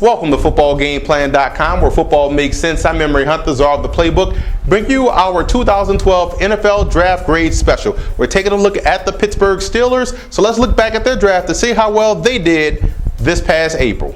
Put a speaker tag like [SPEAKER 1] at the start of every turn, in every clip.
[SPEAKER 1] Welcome to footballgameplan.com, where football makes sense. I'm Memory Hunt, the czar of the playbook. Bring you our 2012 NFL Draft Grade Special. We're taking a look at the Pittsburgh Steelers, so let's look back at their draft to see how well they did this past April.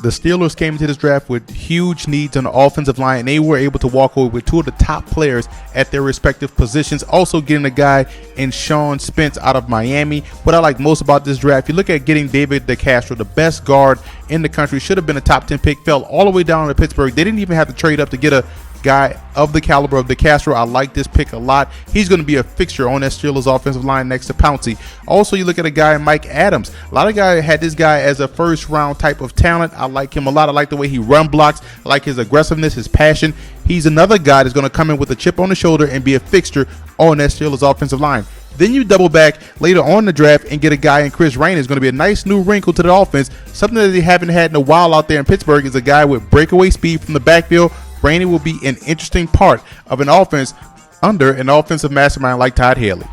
[SPEAKER 2] The Steelers came into this draft with huge needs on the offensive line, and they were able to walk away with two of the top players at their respective positions, also getting a guy in Sean Spence out of Miami. What I like most about this draft, you look at getting David DeCastro, the best guard in the country, should have been a top 10 pick, fell all the way down to Pittsburgh. They didn't even have to trade up to get a guy of the caliber of DeCastro. I like this pick a lot. He's going to be a fixture on that Steelers offensive line next to Pouncey. Also, you look at a guy, Mike Adams. A lot of guys had this guy as a first round type of talent. I like him a lot. I like the way he run blocks. I like his aggressiveness, his passion. He's another guy that's going to come in with a chip on the shoulder and be a fixture on that Steelers offensive line. Then you double back later on in the draft and get a guy in Chris Rainey. It's going to be a nice new wrinkle to the offense. Something that they haven't had in a while out there in Pittsburgh is a guy with breakaway speed from the backfield. Rainey will be an interesting part of an offense under an offensive mastermind like Todd Haley.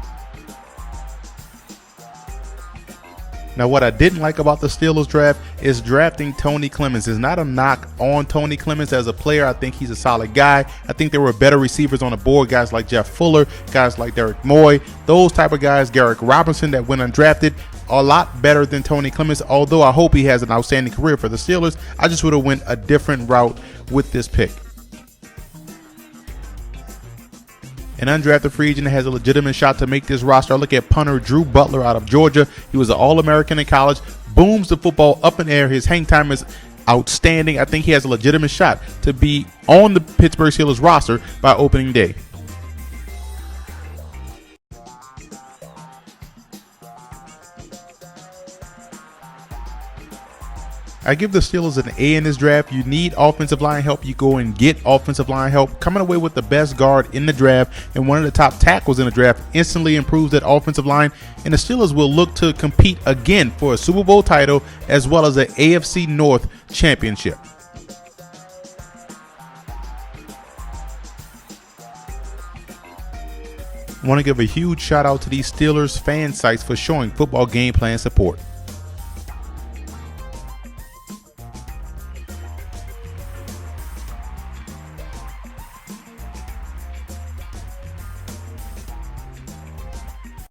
[SPEAKER 2] Now, what I didn't like about the Steelers draft is drafting Tony Clemens. It's not a knock on Tony Clemens as a player. I think he's a solid guy. I think there were better receivers on the board, guys like Jeff Fuller, guys like Derek Moy, those type of guys, Garrett Robinson that went undrafted, a lot better than Tony Clemens, although I hope he has an outstanding career for the Steelers. I just would have went a different route with this pick. An undrafted free agent that has a legitimate shot to make this roster. I look at punter Drew Butler out of Georgia. He was an All-American in college. Booms the football up in the air. His hang time is outstanding. I think he has a legitimate shot to be on the Pittsburgh Steelers roster by opening day. I give the Steelers an A in this draft. You need offensive line help. You go and get offensive line help. Coming away with the best guard in the draft and one of the top tackles in the draft instantly improves that offensive line. And the Steelers will look to compete again for a Super Bowl title as well as an AFC North championship. I want to give a huge shout out to these Steelers fan sites for showing football game plan support.